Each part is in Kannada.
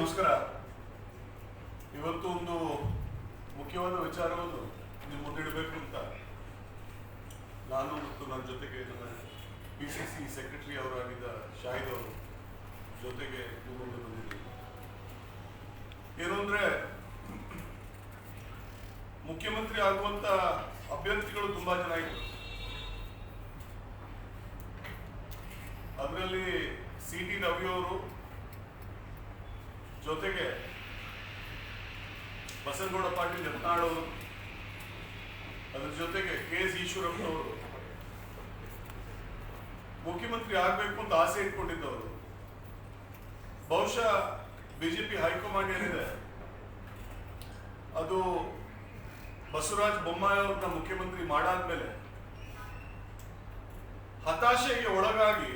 ನಮಸ್ಕಾರ. ಇವತ್ತು ಒಂದು ಮುಖ್ಯವಾದ ವಿಚಾರವನ್ನು ನಿಮ್ಮ ಮುಂದೆ ಇಡಬೇಕು ಅಂತ ನಾನು ಮತ್ತು ನನ್ನ ಜೊತೆಗೆ ನನ್ನ PCC ಸೆಕ್ರೆಟರಿ ಅವರಾಗಿದ್ದ ಶಾಹಿದ್ ಅವರು ಜೊತೆಗೆ ನಿಮ್ಮ ಮುಂದೆ ಬಂದಿದ್ದೀವಿ. ಏನು ಅಂದರೆ, ಮುಖ್ಯಮಂತ್ರಿ ಆಗುವಂತ ಅಭ್ಯರ್ಥಿಗಳು ತುಂಬಾ ಜನ ಇದ್ರು. ಅದರಲ್ಲಿ CT ರವಿ ಅವರು, ಜೊತೆಗೆ ಬಸನಗೌಡ ಪಾಟೀಲ್ ಯತ್ನಾಳ್ ಅವರು, ಅದರ ಜೊತೆಗೆ KS ಈಶ್ವರಪ್ಪನವರು ಮುಖ್ಯಮಂತ್ರಿ ಆಗಬೇಕು ಅಂತ ಆಸೆ ಇಟ್ಕೊಂಡಿದ್ದವರು. ಬಹುಶಃ BJP ಹೈಕಮಾಂಡ್ ಏನಿದೆ ಅದು ಬಸವರಾಜ ಬೊಮ್ಮಾಯಿ ಅವ್ರನ್ನ ಮುಖ್ಯಮಂತ್ರಿ ಮಾಡಾದ್ಮೇಲೆ ಹತಾಶೆಗೆ ಒಳಗಾಗಿ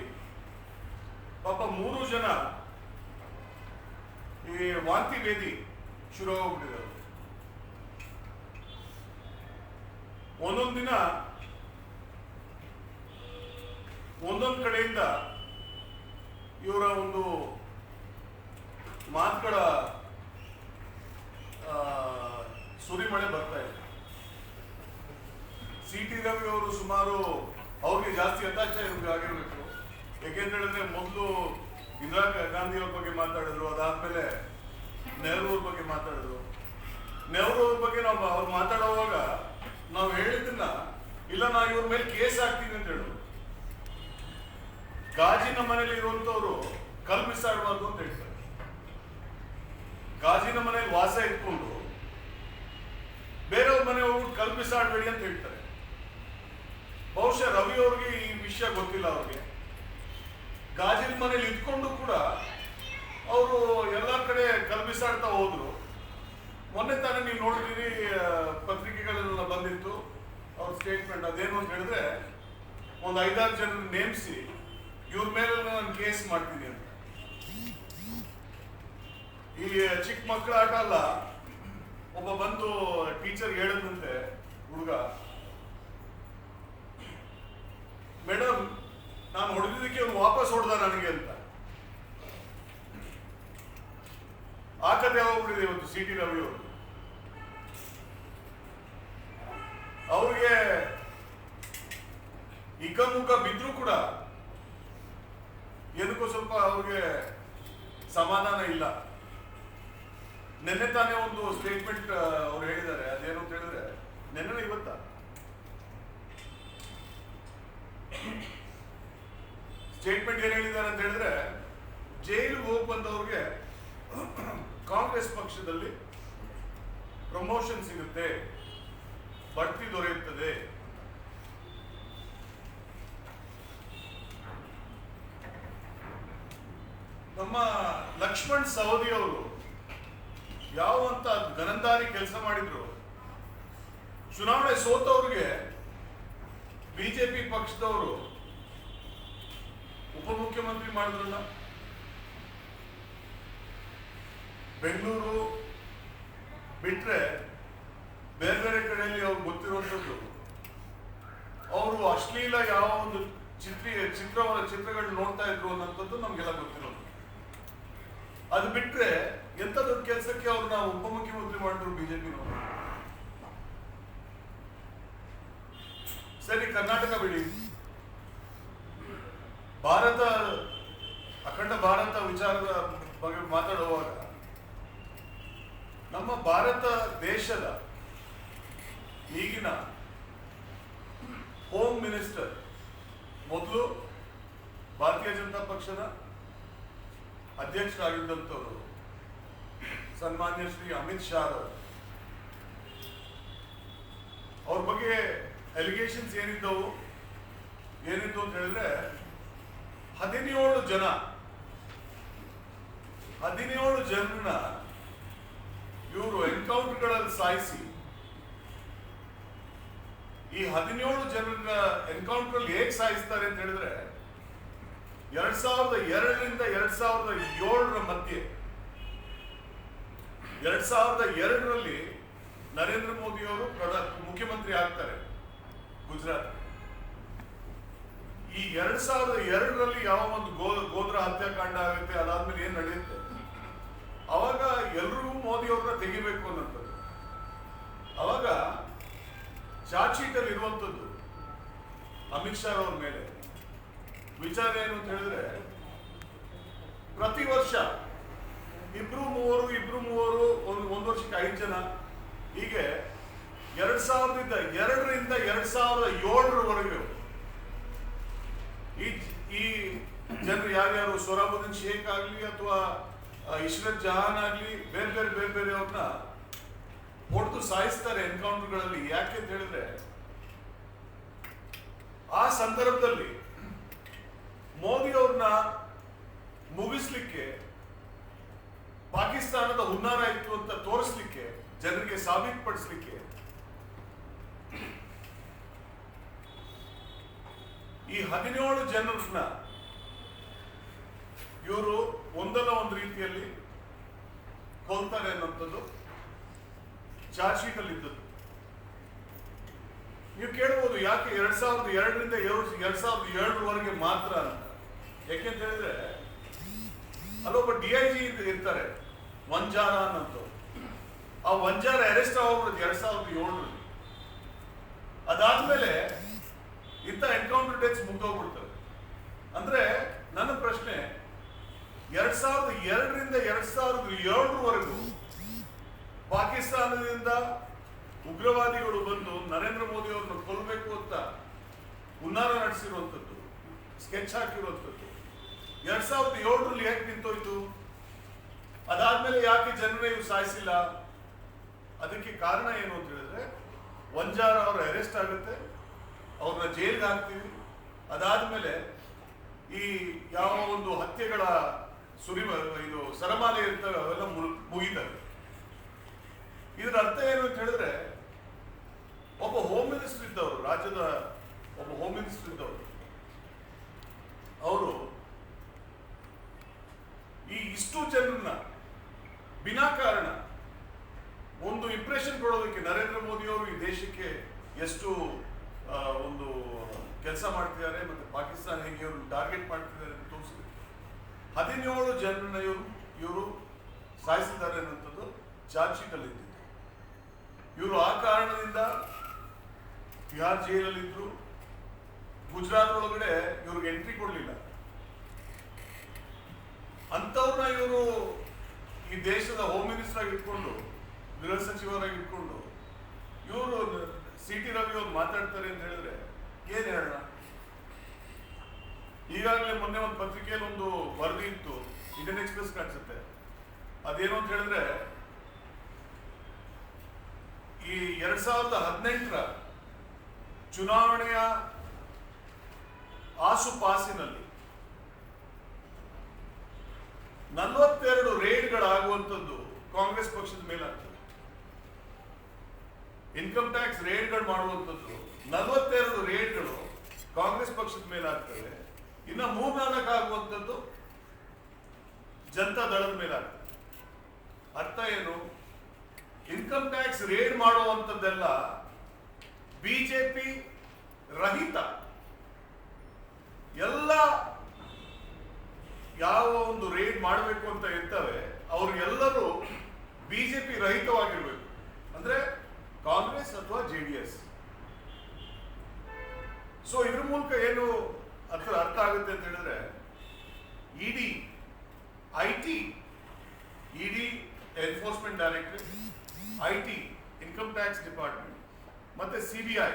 ಪಾಪ 3 ಜನ ಈ ವಾಂತಿ ಭೇದಿ ಶುರು ಹೋಗ್ಬಿಟ್ಟಿದ್ದಾರೆ. ಒಂದೊಂದು ದಿನ ಒಂದೊಂದು ಕಡೆಯಿಂದ ಇವರ ಒಂದು ಮಾತುಗಳ ಸುರಿಮಳೆ ಬರ್ತಾ ಇದೆ. CT ರವಿ ಅವರು ಸುಮಾರು ಅವ್ರಿಗೆ ಜಾಸ್ತಿ ಹತಾಶೆ ಆಗಿರ್ಬೇಕು. ಯಾಕೆಂತ ಹೇಳಿದ್ರೆ, ಮೊದಲು ಇಂದಿರಾ ಗಾಂಧಿ ಅವ್ರ ಬಗ್ಗೆ ಮಾತಾಡಿದ್ರು, ಅದಾದ್ಮೇಲೆ ನೆಹರು ಅವ್ರ ಬಗ್ಗೆ ಮಾತಾಡಿದ್ರು. ನೆಹರು ಅವ್ರ ಬಗ್ಗೆ ನಾವು ಅವ್ರು ಮಾತಾಡುವಾಗ ನಾವು ಹೇಳಿದ್ದನ್ನ, ಇಲ್ಲ ನಾವು ಇವ್ರ ಮೇಲೆ ಕೇಸ್ ಹಾಕ್ತೀವಿ ಅಂತ ಹೇಳಿದ್ರು. ಗಾಜಿನ ಮನೇಲಿ ಇರುವಂತವ್ರು ಕಲ್ ಬಿಸಾಡಬಾರ್ದು ಅಂತ ಹೇಳ್ತಾರೆ. ಗಾಜಿನ ಮನೇಲಿ ವಾಸ ಇಟ್ಕೊಂಡು ಬೇರೆಯವ್ರ ಮನೆ ಹೋಗ್ಬಿಟ್ಟು ಕಲ್ ಬಿಸಾಡಬೇಡಿ ಅಂತ ಹೇಳ್ತಾರೆ. ಬಹುಶಃ ರವಿ ಅವ್ರಿಗೆ ಈ ವಿಷಯ ಗೊತ್ತಿಲ್ಲ. ಅವ್ರಿಗೆ ಗಾಜಿನ ಮನೇಲಿ ಇಟ್ಕೊಂಡು ಕೂಡ ಅವರು ಎಲ್ಲ ಕಡೆ ಕಲ್ ಬಿಸಾಡ್ತಾ ಹೋದ್ರು. ಮೊನ್ನೆ ತಾನೇ ನೀವು ನೋಡಿದ್ದೀರಿ, ಪತ್ರಿಕೆಗಳೆಲ್ಲ ಬಂದಿತ್ತು ಅವ್ರ ಸ್ಟೇಟ್ಮೆಂಟ್. ಅದೇನು ಅಂತ ಹೇಳಿದ್ರೆ, ಒಂದು 5-6 ಜನ ನೇಮಿಸಿ ಇವ್ರ ಮೇಲೆ ನಾನು ಕೇಸ್ ಮಾಡ್ತೀನಿ ಅಂತ. ಈ ಚಿಕ್ಕ ಮಕ್ಕಳ ಆಟ ಅಲ್ಲ. ಒಬ್ಬ ಬಂದು ಟೀಚರ್ ಹೇಳಿದಂತೆ, ಹುಡುಗ, ಮೇಡಮ್ ನಾನು ಹೊಡೆದಿದ್ದಕ್ಕೆ ಅವ್ನು ವಾಪಸ್ ಹೊಡೆದ ನನಗೆ ಅಂತ. ಆ ಕತೆ ಹೋಗ್ಬಿಟ್ಟಿದೆ ಇವತ್ತು CT ರವಿ ಅವರು. ಅವ್ರಿಗೆ ಇಕ್ಕಮುಖ ಬಿದ್ರು ಕೂಡ ಏನಕ್ಕೂ ಸ್ವಲ್ಪ ಅವ್ರಿಗೆ ಸಮಾಧಾನ ಇಲ್ಲ. ನಿನ್ನೆ ತಾನೇ ಒಂದು ಸ್ಟೇಟ್ಮೆಂಟ್ ಅವ್ರು ಹೇಳಿದ್ದಾರೆ. ಅದೇನು ಅಂತ ಹೇಳಿದ್ರೆ, ನಿನ್ನೆ ಇವತ್ತ ಸ್ಟೇಟ್ಮೆಂಟ್ ಏನ್ ಹೇಳಿದ್ದಾರೆ ಅಂತ ಹೇಳಿದ್ರೆ, ಜೈಲಿಗೆ ಹೋಗಿ ಬಂದವ್ರಿಗೆ ಕಾಂಗ್ರೆಸ್ ಪಕ್ಷದಲ್ಲಿ ಪ್ರಮೋಷನ್ ಸಿಗುತ್ತೆ, ಬಡ್ತಿ ದೊರೆಯುತ್ತದೆ. ನಮ್ಮ ಲಕ್ಷ್ಮಣ್ ಸವದಿ ಅವರು ಯಾವಂತ ಗನಂದಾರಿ ಕೆಲಸ ಮಾಡಿದ್ರು. ಚುನಾವಣೆ ಸೋತವ್ರಿಗೆ BJP ಪಕ್ಷದವರು ಉಪಮುಖ್ಯಮಂತ್ರಿ ಮಾಡಿದ್ರಲ್ಲ. ಬೆಂಗಳೂರು ಬಿಟ್ರೆ ಬೇರೆ ಬೇರೆ ಕಡೆಯಲ್ಲಿ ಅವ್ರು ಗೊತ್ತಿರುವಂಥದ್ದು, ಅವರು ಅಶ್ಲೀಲ ಯಾವ ಒಂದು ಚಿತ್ರಗಳು ನೋಡ್ತಾ ಇದ್ರು ಅನ್ನೋಂಥದ್ದು ನಮ್ಗೆಲ್ಲ ಗೊತ್ತಿರೋದು. ಅದು ಬಿಟ್ರೆ ಎಂತ ದೊಡ್ಡ ಕೆಲಸಕ್ಕೆ ಅವ್ರನ್ನ ಉಪಮುಖ್ಯಮಂತ್ರಿ ಮಾಡಿದ್ರು BJP. ಸರಿ, ಕರ್ನಾಟಕ ಬಿಡಿ, ಅಖಂಡ ಭಾರತ ವಿಚಾರದ ಬಗ್ಗೆ ಮಾತಾಡುವಾಗ ನಮ್ಮ ಭಾರತ ದೇಶದ ಈಗಿನ ಹೋಮ್ ಮಿನಿಸ್ಟರ್, ಮೊದಲು ಭಾರತೀಯ ಜನತಾ ಪಕ್ಷದ ಅಧ್ಯಕ್ಷರಾಗಿದ್ದಂಥವರು ಸನ್ಮಾನ್ಯ ಶ್ರೀ ಅಮಿತ್ ಶಾ ಅವರು, ಅವ್ರ ಬಗ್ಗೆ ಅಲಿಗೇಷನ್ಸ್ ಏನಿತ್ತು ಅಂತ ಹೇಳಿದ್ರೆ, 17 ಜನರನ್ನ ಇವರು ಎನ್ಕೌಂಟರ್ಗಳಲ್ಲಿ ಸಾಯಿಸಿ, ಈ 17 ಜನರನ್ನ ಎನ್ಕೌಂಟರ್ ಹೇಗೆ ಸಾಯಿಸ್ತಾರೆ ಅಂತ ಹೇಳಿದ್ರೆ, 2002ರಿಂದ 2007ರ ಮಧ್ಯೆ, 2002ರಲ್ಲಿ ನರೇಂದ್ರ ಮೋದಿ ಅವರು ಮುಖ್ಯಮಂತ್ರಿ ಆಗ್ತಾರೆ ಗುಜರಾತ್. ಈ 2002ರಲ್ಲಿ ಯಾವ ಒಂದು ಗೋದ್ರ ಹತ್ಯಾಕಾಂಡ ಆಗುತ್ತೆ, ಅದಾದ್ಮೇಲೆ ಏನ್ ನಡೆಯುತ್ತೆ, ಅವಾಗ ಎಲ್ರಿಗೂ ಮೋದಿ ಅವ್ರನ್ನ ತೆಗಿಬೇಕು ಅನ್ನೋಂಥದ್ದು. ಅವಾಗ ಚಾರ್ಜ್ ಶೀಟ್ ಅಲ್ಲಿ ಇರುವಂಥದ್ದು ಅಮಿತ್ ಶಾ ಅವ್ರ ಮೇಲೆ ವಿಚಾರ ಏನು ಅಂತ ಹೇಳಿದ್ರೆ, ಪ್ರತಿ ವರ್ಷ ಇಬ್ರು ಮೂವರು ಒಂದು ವರ್ಷಕ್ಕೆ 5 ಜನ, ಹೀಗೆ 2002ರಿಂದ 2007ರವರೆಗೂ ಈ ಜನರು ಯಾರ್ಯಾರು ಸೊಹರಾಬುದ್ದೀನ್ ಶೇಖ್ ಆಗ್ಲಿ ಅಥವಾ ಇಶ್ರತ್ ಜಹಾನ್ ಆಗ್ಲಿ ಬೇರೆ ಅವ್ರನ್ನ ಹೊಡೆದು ಸಾಯಿಸ್ತಾರೆ ಎನ್ಕೌಂಟರ್ಗಳಲ್ಲಿ. ಯಾಕೆ ಅಂತ ಹೇಳಿದ್ರೆ, ಆ ಸಂದರ್ಭದಲ್ಲಿ ಮೋದಿ ಅವ್ರನ್ನ ಮುಗಿಸ್ಲಿಕ್ಕೆ ಪಾಕಿಸ್ತಾನದ ಹುನ್ನಾರ ಇತ್ತು ಅಂತ ತೋರಿಸ್ಲಿಕ್ಕೆ, ಜನರಿಗೆ ಸಾಬೀತುಪಡಿಸ್ಲಿಕ್ಕೆ ಈ 17 ಜನರನ್ನ ಇವರು ಒಂದಲ್ಲ ಒಂದು ರೀತಿಯಲ್ಲಿ ಕೊಲ್ತಾರೆ ಅನ್ನೋಂಥದ್ದು ಚಾರ್ಜ್ ಶೀಟ್ ಅಲ್ಲಿ ಇದ್ದದ್ದು. ನೀವು ಕೇಳ್ಬೋದು ಯಾಕೆ 2002ರಿಂದ 2007ರವರೆಗೆ ಮಾತ್ರ ಅಂತ. ಯಾಕೆಂತ ಹೇಳಿದ್ರೆ, ಅಲ್ಲೊಬ್ಬ DIG ಇರ್ತಾರೆ ವಂಜಾರ ಅನ್ನೋದು. ಆ ವಂಜಾರ ಅರೆಸ್ಟ್ ಆಗೋದು 2007ರಲ್ಲಿ. ಅದಾದ್ಮೇಲೆ ಇಂಥ ಎನ್ಕೌಂಟರ್ ಡೇಟ್ಸ್ ಮುಗ್ದೋಗ್ಬಿಡ್ತವೆ. ಅಂದ್ರೆ ನನ್ನ ಪ್ರಶ್ನೆ, 2002ರಿಂದ 2007ರವರೆಗೂ ಪಾಕಿಸ್ತಾನದಿಂದ ಉಗ್ರವಾದಿಗಳು ಬಂದು ನರೇಂದ್ರ ಮೋದಿ ಅವರನ್ನು ಕೊಲ್ಲಬೇಕು ಅಂತ ಹುನ್ನಾರ ನಡೆಸಿರುವಂಥದ್ದು, ಸ್ಕೆಚ್ ಹಾಕಿರುವಂಥದ್ದು 2007ರಲ್ಲಿ ಯಾಕೆ ನಿಂತೋಯ್ತು? ಅದಾದ್ಮೇಲೆ ಯಾಕೆ ಜನರೇ ಇವು ಸಾಯಿಸಿಲ್ಲ? ಅದಕ್ಕೆ ಕಾರಣ ಏನು ಅಂತ ಹೇಳಿದ್ರೆ, ವಂಜಾರ ಅವರ ಅರೆಸ್ಟ್ ಆಗುತ್ತೆ, ಅವ್ರನ್ನ ಜೈಲ್ಗೆ ಹಾಕ್ತೀವಿ. ಅದಾದ್ಮೇಲೆ ಈ ಯಾವ ಒಂದು ಹತ್ಯೆಗಳ ಇದು ಸರಮಾಲೆ ಇರ್ತವೆ ಅವೆಲ್ಲ ಮುಗಿತವೆ. ಇದರ ಅರ್ಥ ಏನು ಅಂತ ಹೇಳಿದ್ರೆ, ಒಬ್ಬ ಹೋಮ್ ಮಿನಿಸ್ಟರ್ ಇದ್ದವರು, ರಾಜ್ಯದ ಒಬ್ಬ ಹೋಮ್ ಮಿನಿಸ್ಟರ್ ಇದ್ದವರು, ಅವರು ಈ ಇಷ್ಟು ಜನರನ್ನ ವಿನಾಕಾರಣ ಒಂದು ಇಂಪ್ರೆಷನ್ ಕೊಡೋದಕ್ಕೆ ನರೇಂದ್ರ ಮೋದಿ ಅವರು ಈ ದೇಶಕ್ಕೆ ಎಷ್ಟು ಒಂದು ಕೆಲಸ ಮಾಡ್ತಿದ್ದಾರೆ ಮತ್ತೆ ಪಾಕಿಸ್ತಾನ ಹೇಗೆ ಅವರು ಟಾರ್ಗೆಟ್ ಮಾಡ್ತಿದ್ದಾರೆ ಅಂತ ತೋರಿಸಿದ್ರು. 17 ಜನರನ್ನ ಇವರು ಸಾಯಿಸಿದ್ದಾರೆ ಅನ್ನೋಂಥದ್ದು ಚಾರ್ಜ್ ಶೀಟ್ ಅಲ್ಲಿ ಇದ್ದಿತ್ತು. ಇವರು ಆ ಕಾರಣದಿಂದ ಬಿಹಾರ್ ಜೈಲಲ್ಲಿದ್ರು. ಗುಜರಾತ್ ಒಳಗಡೆ ಇವ್ರಿಗೆ ಎಂಟ್ರಿ ಕೊಡಲಿಲ್ಲ. ಅಂಥವ್ರನ್ನ ಇವರು ಈ ದೇಶದ ಹೋಮ್ ಮಿನಿಸ್ಟರ್ ಆಗಿ ಇಟ್ಕೊಂಡು, ಗೃಹ ಸಚಿವರಾಗಿ ಇಟ್ಕೊಂಡು ಇವರು CT ರವಿ ಅವ್ರು ಮಾತಾಡ್ತಾರೆ ಅಂತ ಹೇಳಿದ್ರೆ ಏನ್ ಹೇಳೋಣ? ಈಗಾಗಲೇ ಮೊನ್ನೆ ಒಂದು ಪತ್ರಿಕೆಯಲ್ಲಿ ಒಂದು ವರದಿ ಇತ್ತು, ಇಂಡಿಯನ್ ಎಕ್ಸ್ಪ್ರೆಸ್ ಕಾಣಿಸುತ್ತೆ. ಅದೇನು ಅಂತ ಹೇಳಿದ್ರೆ, ಈ 2018ರ ಚುನಾವಣೆಯ ಆಸುಪಾಸಿನಲ್ಲಿ 42 ರೇಡ್ಗಳಾಗುವಂಥದ್ದು ಕಾಂಗ್ರೆಸ್ ಪಕ್ಷದ ಮೇಲಾಗ್ತದೆ. ಇನ್ಕಮ್ ಟ್ಯಾಕ್ಸ್ ರೇಡ್ಗಳು ಮಾಡುವಂಥದ್ದು 42 ರೇಡ್ಗಳು ಕಾಂಗ್ರೆಸ್ ಪಕ್ಷದ ಮೇಲಾಗ್ತದೆ. ಇನ್ನು 3-4 ಆಗುವಂಥದ್ದು ಜನತಾ ದಳದ ಮೇಲಾಗ್ತದೆ. ಅರ್ಥ ಏನು? ಇನ್ಕಮ್ ಟ್ಯಾಕ್ಸ್ ರೇಡ್ ಮಾಡುವಂಥದ್ದೆಲ್ಲ ಬಿಜೆಪಿ ರಹಿತ ಎಲ್ಲ ಯಾವ ಒಂದು ರೇಡ್ ಮಾಡಬೇಕು ಅಂತ ಇರ್ತವೆ ಅವ್ರಿಗೆಲ್ಲರೂ ಬಿಜೆಪಿ ರಹಿತವಾಗಿರ್ಬೇಕು. ಅಂದ್ರೆ ಕಾಂಗ್ರೆಸ್ ಅಥವಾ JDS. ಸೊ ಇದ್ರ ಮೂಲಕ ಏನು ಅರ್ಥ ಆಗುತ್ತೆ ಅಂತ ಹೇಳಿದ್ರೆ, ED enforcement directorate, IT income tax department ಮತ್ತೆ CBI,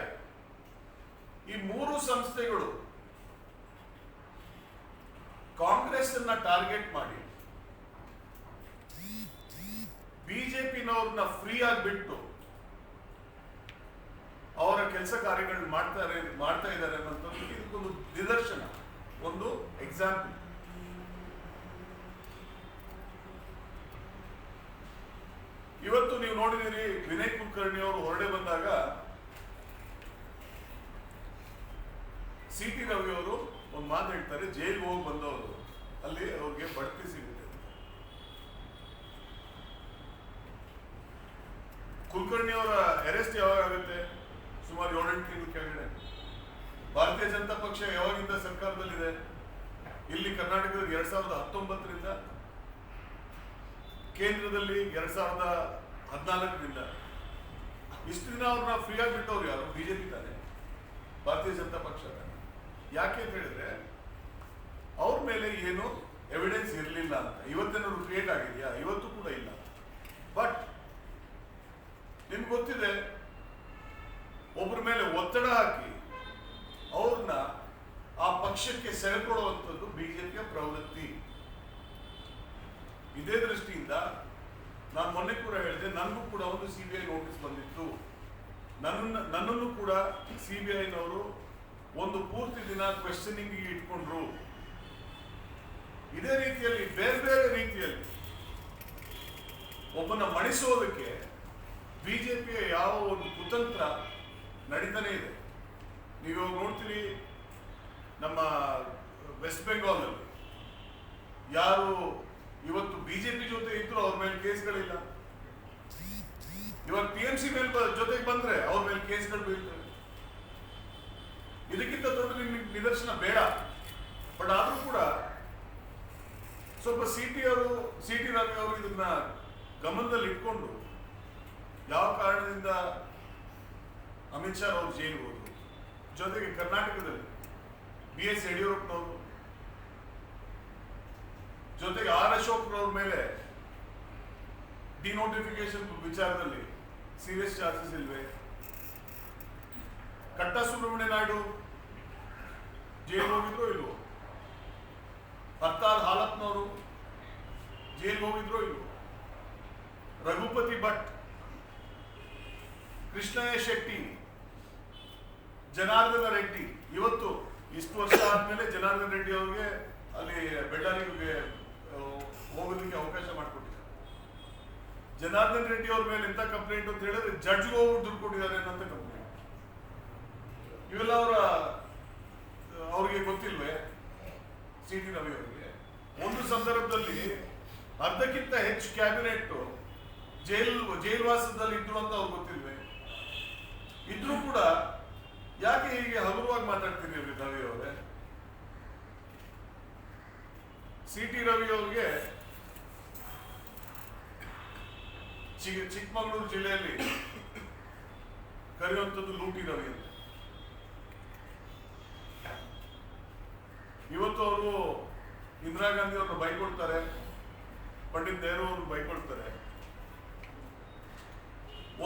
ಈ 3 ಸಂಸ್ಥೆಗಳು ಕಾಂಗ್ರೆಸ್ ಅನ್ನ ಟಾರ್ಗೆಟ್ ಮಾಡಿ ಬಿಜೆಪಿನವ್ರನ್ನ ಫ್ರೀ ಆಗಿ ಬಿಟ್ಟು ಅವರ ಕೆಲಸ ಕಾರ್ಯಗಳನ್ನ ಮಾಡ್ತಾ ಇದ್ದಾರೆ ಅನ್ನೋದು ಇದಕ್ಕೊಂದು ನಿದರ್ಶನ, ಒಂದು ಎಕ್ಸಾಂಪಲ್. ಇವತ್ತು ನೀವು ನೋಡಿದಿರಿ, ವಿನಯ್ ಕುಲಕರ್ಣಿ ಅವರು ಹೊರಡೆ ಬಂದಾಗ CT ರವಿ ಅವರು ಒಂದು ಮಾತು ಹೇಳ್ತಾರೆ, ಜೈಲಿಗೆ ಹೋಗಿ ಬಂದವರು ಅಲ್ಲಿ ಅವ್ರಿಗೆ ಬಡ್ತಿ ಸಿಗುತ್ತೆ. ಕುಲಕರ್ಣಿ ಅವರ ಅರೆಸ್ಟ್ ಯಾವಾಗ ಆಗುತ್ತೆ? ಸುಮಾರು 7-8 ತಿಂಗಳ ಕೆಳಗಡೆ. ಭಾರತೀಯ ಜನತಾ ಪಕ್ಷ ಯಾವಾಗಿಂದ ಸರ್ಕಾರದಲ್ಲಿದೆ? ಇಲ್ಲಿ ಕರ್ನಾಟಕದಲ್ಲಿ 2019ರಿಂದ ಕೇಂದ್ರದಲ್ಲಿ 2014ರಿಂದ ಇಷ್ಟು ದಿನ ಅವ್ರನ್ನ ಫ್ರೀಯಾಗಿ ಬಿಟ್ಟವ್ರು ಯಾರು? ಬಿಜೆಪಿ ತಾನೆ, ಭಾರತೀಯ ಜನತಾ ಪಕ್ಷ ತಾನೆ. ಯಾಕೆ ಅಂತ ಹೇಳಿದ್ರೆ ಅವ್ರ ಮೇಲೆ ಏನು ಎವಿಡೆನ್ಸ್ ಇರಲಿಲ್ಲ ಅಂತ. ಇವತ್ತೇನಾದ್ರು ಕ್ರಿಯೇಟ್ ಆಗಿದೆಯಾ? ಇವತ್ತು ಕೂಡ ಇಲ್ಲ. ಬಟ್ ನಿಮ್ಗೆ ಗೊತ್ತಿದೆ, ಒಬ್ಬರ ಮೇಲೆ ಒತ್ತಡ ಹಾಕಿ ಅವ್ರನ್ನ ಆ ಪಕ್ಷಕ್ಕೆ ಸೆಳೆಕೊಳ್ಳುವಂಥದ್ದು ಬಿಜೆಪಿಯ ಪ್ರವೃತ್ತಿ. ಇದೇ ದೃಷ್ಟಿಯಿಂದ ನಾನು ಮೊನ್ನೆ ಕೂಡ ಹೇಳಿದೆ, ನನಗೂ ಕೂಡ ಒಂದು ಸಿಬಿಐ ನೋಟಿಸ್ ಬಂದಿತ್ತು. ನನ್ನನ್ನು ಕೂಡ ಸಿಬಿಐನವರು ಒಂದು ಪೂರ್ತಿ ದಿನ ಕ್ವೆಶ್ಚನಿಂಗ್ ಇಟ್ಕೊಂಡ್ರು. ಇದೇ ರೀತಿಯಲ್ಲಿ ಬೇರೆ ಬೇರೆ ರೀತಿಯಲ್ಲಿ ಒಬ್ಬನ ಮಣಿಸೋದಕ್ಕೆ ಬಿಜೆಪಿಯ ಯಾವ ಒಂದು ಕುತಂತ್ರ ನಡೀತಾನೆ ಇದೆ. ನೀವು ನೋಡ್ತೀರಿ, ನಮ್ಮ ವೆಸ್ಟ್ ಬೆಂಗಾಲ್ನಲ್ಲಿ ಯಾರು ಇವತ್ತು ಬಿಜೆಪಿ ಜೊತೆ ಇದ್ರು ಅವ್ರ ಮೇಲೆ ಕೇಸ್ಗಳಿಲ್ಲ. ಇವಾಗ ಟಿಎಂಸಿ ಮೇಲೆ ಜೊತೆಗೆ ಬಂದ್ರೆ ಅವ್ರ ಮೇಲೆ ಕೇಸ್ಗಳು ಬೀಳ್ತವೆ. ಇದಕ್ಕಿಂತ ದೊಡ್ಡ ನಿದರ್ಶನ ಬೇಡ. ಬಟ್ ಆದ್ರೂ ಕೂಡ ಸ್ವಲ್ಪ ಸಿ ಟಿ ರವಿ ಅವರು ಇದನ್ನ ಗಮನದಲ್ಲಿ ಇಟ್ಕೊಂಡು ಯಾವ ಕಾರಣದಿಂದ ಅಮಿತ್ ಶಾ ಅವರು ಜೈಲಿಗೆ ಹೋದ್ರು, ಜೊತೆಗೆ ಕರ್ನಾಟಕದಲ್ಲಿ BS ಯಡಿಯೂರಪ್ಪನವರು, ಜೊತೆಗೆ ಆರ್ ಅಶೋಕ್ರವ್ರ ಮೇಲೆ ಡಿನೋಟಿಫಿಕೇಶನ್ ವಿಚಾರದಲ್ಲಿ ಸೀರಿಯಸ್ ಚಾರ್ಜಸ್ ಇಲ್ವೇ? ಕಟ್ಟ ಸುಬ್ರಹ್ಮಣ್ಯ ನಾಯ್ಡು ಜೈಲಿಗೆ ಹೋಗಿದ್ರು ಇಲ್ವೋ? ಹರ್ತಾಲ್ ಹಾಲತ್ನವರು ಜೈಲಿಗೆ ಹೋಗಿದ್ರು ಇಲ್ವೋ? ರಘುಪತಿ ಭಟ್, ಕೃಷ್ಣಯ್ಯ ಶೆಟ್ಟಿ, ಜನಾರ್ದನ ರೆಡ್ಡಿ, ಇವತ್ತು ಇಷ್ಟು ವರ್ಷ ಆದ್ಮೇಲೆ ಜನಾರ್ದನ್ ರೆಡ್ಡಿ ಅವ್ರಿಗೆ ಅಲ್ಲಿ ಬೆಳ್ಳಾರಿಗೆ ಹೋಗೋದಕ್ಕೆ ಅವಕಾಶ ಮಾಡಿಕೊಟ್ಟಿದ್ದಾರೆ. ಜನಾರ್ದನ್ ರೆಡ್ಡಿ ಅವ್ರ ಮೇಲೆ ಎಂತ ಕಂಪ್ಲೇಂಟ್ ಅಂತ ಹೇಳಿದ್ರೆ ಜಡ್ಜ್ಗೆ ಹೋಗ್ಬಿಟ್ಟು ದುಡ್ಡು ಕೊಟ್ಟಿದ್ದಾರೆ ಅನ್ನೋಂಥ ಕಂಪ್ಲೇಂಟ್. ಇವೆಲ್ಲ ಅವ್ರಿಗೆ ಗೊತ್ತಿಲ್ವೇ? ಸಿ ಟಿ ರವಿ ಅವರಿಗೆ ಒಂದು ಸಂದರ್ಭದಲ್ಲಿ ಅರ್ಧಕ್ಕಿಂತ ಹೆಚ್ಚು ಕ್ಯಾಬಿನೆಟ್ ಜೈಲ್ವಾಸದಲ್ಲಿ ಇದ್ರು ಅಂತ ಅವ್ರಿಗೆ ಗೊತ್ತಿಲ್ವೇ? ಇದ್ರೂ ಕೂಡ ಯಾಕೆ ಹೀಗೆ ಹಗುರವಾಗಿ ಮಾತಾಡ್ತೀರಿ ರವಿ ಅವರೇ? ಸಿ ಟಿ ರವಿ ಅವ್ರಿಗೆ ಚಿಕ್ಕಮಗಳೂರು ಜಿಲ್ಲೆಯಲ್ಲಿ ಕರೆಯುವಂಥದ್ದು ಲೂಟಿ ರವಿ ಅಂತ. ಇವತ್ತು ಅವರು ಇಂದಿರಾ ಗಾಂಧಿ ಅವ್ರನ್ನ ಬೈಕೊಳ್ತಾರೆ, ಪಂಡಿತ್ ನೆಹರು ಅವ್ರನ್ನ ಬೈಕೊಳ್ತಾರೆ.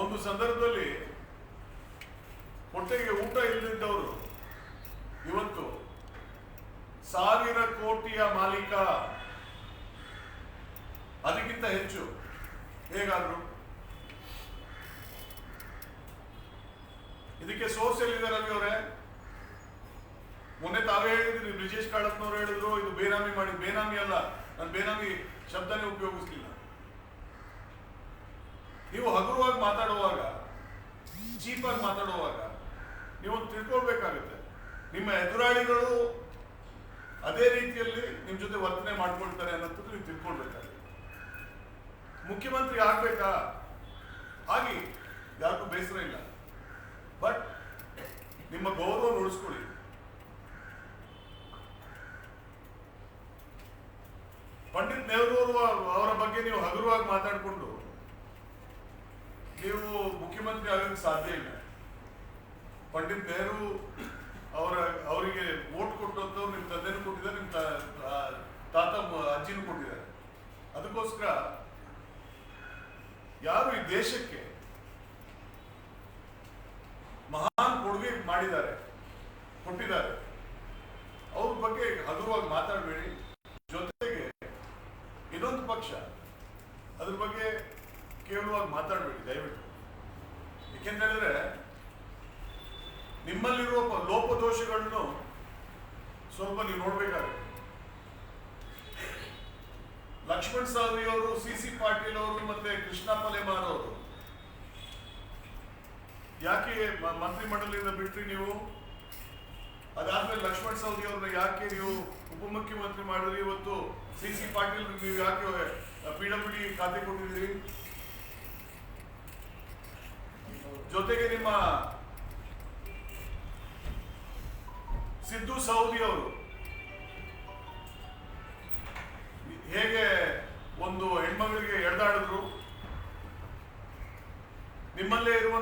ಒಂದು ಸಂದರ್ಭದಲ್ಲಿ ಹೊಟ್ಟೆಗೆ ಊಟ ಇಲ್ಲದಿದ್ದವರು ಇವತ್ತು 1000 ಕೋಟಿಯ ಮಾಲೀಕ, ಅದಕ್ಕಿಂತ ಹೆಚ್ಚು ಹೇಗಾದ್ರು? ಇದಕ್ಕೆ ಸೋರ್ಸ್ ಎಲ್ಲಿದೆ ರವಿ ಅವರೇ? ಮೊನ್ನೆ ತಾವೇ ಹೇಳಿದ್ರಿ, ಬ್ರಿಜೇಶ್ ಕಾಳಪ್ಪನವರು ಹೇಳಿದ್ರು ಇದು ಬೇನಾಮಿ ಮಾಡಿ. ಬೇನಾಮಿ ಅಲ್ಲ, ನಾನು ಬೇನಾಮಿ ಶಬ್ದನೇ ಉಪಯೋಗಿಸ್ಲಿಲ್ಲ. ನೀವು ಹಗುರವಾಗಿ ಮಾತಾಡುವಾಗ, ಚೀಪಾಗಿ ಮಾತಾಡುವಾಗ ನೀವು ತಿಳ್ಕೊಳ್ಬೇಕಾಗುತ್ತೆ. ನಿಮ್ಮ ಎದುರಾಳಿಗಳು ಅದೇ ರೀತಿಯಲ್ಲಿ ನಿಮ್ ಜೊತೆ ವರ್ತನೆ ಮಾಡ್ಕೊಳ್ತಾರೆ ಅನ್ನೋದು ನೀವು ತಿಳ್ಕೊಳ್ಬೇಕಾಗುತ್ತೆ. ಮುಖ್ಯಮಂತ್ರಿ ಆಗ್ಬೇಕಾ? ಹಾಗೆ ಯಾರಿಗೂ ಬೇಸರ ಇಲ್ಲ. ಬಟ್ ನಿಮ್ಮ ಗೌರವ ಉಳಿಸ್ಕೊಳ್ಳಿ. ಪಂಡಿತ್ ನೆಹರು ಅವರ ಬಗ್ಗೆ ನೀವು ಹಗುರವಾಗಿ ಮಾತಾಡಿಕೊಂಡು ನೀವು ಮುಖ್ಯಮಂತ್ರಿ ಆಗೋದಕ್ಕೆ ಸಾಧ್ಯ ಇಲ್ಲ. ಪಂಡಿತ್ ನೆಹರು ಅವರಿಗೆ ವೋಟ್ ಕೊಟ್ಟಂತವ್ರು ನಿಮ್ ತಂದೆನೂ ಕೊಟ್ಟಿದ್ದಾರೆ, ನಿಮ್ ತಾತ ಅಜ್ಜಿನೂ ಕೊಟ್ಟಿದ್ದಾರೆ. ಅದಕ್ಕೋಸ್ಕರ ಯಾರು ಈ ದೇಶಕ್ಕೆ ಮಹಾನ್ ಕೊಡುಗೆ ಕೊಟ್ಟಿದ್ದಾರೆ ಅವ್ರ ಬಗ್ಗೆ ಹಗುರವಾಗಿ ಮಾತಾಡಬೇಡಿ. ಜೊತೆಗೆ ಇನ್ನೊಂದು ಪಕ್ಷ ಅದ್ರ ಬಗ್ಗೆ ಕೇವಲವಾಗಿ ಮಾತಾಡಬೇಡಿ ದಯವಿಟ್ಟು. ಏಕೆಂತ ಹೇಳಿದ್ರೆ ನಿಮ್ಮಲ್ಲಿರುವ ಲೋಪದೋಷಗಳನ್ನು ಸ್ವಲ್ಪ ನೀವು ನೋಡ್ಬೇಕಾಗುತ್ತೆ. ಲಕ್ಷ್ಮಣ್ ಸವದಿ ಅವರು, ಸಿ ಪಾಟೀಲ್ ಅವರು ಮತ್ತೆ ಕೃಷ್ಣ ಪಲೆಮಾರ್ ಅವರು ಯಾಕೆ ಮಂತ್ರಿಮಂಡಲದಿಂದ ಬಿಟ್ರಿ ನೀವು? ಅದಾದ್ಮೇಲೆ ಲಕ್ಷ್ಮಣ್ ಸವದಿ ಅವ್ರನ್ನ ಯಾಕೆ ನೀವು ಉಪಮುಖ್ಯಮಂತ್ರಿ ಮಾಡಿದ್ರಿ? ಇವತ್ತು ಸಿ ಪಾಟೀಲ್ ನೀವು ಯಾಕೆ PWD ಖಾತೆ ಕೊಟ್ಟಿದ್ದೀರಿ? ಜೊತೆಗೆ ನಿಮ್ಮ ಸಿದ್ದು ಸೌದಿ ಅವರು ಹೇಗೆ ಒಂದು ಹೆಣ್ಮಗಳಿಗೆ ಎಳೆದಾಡ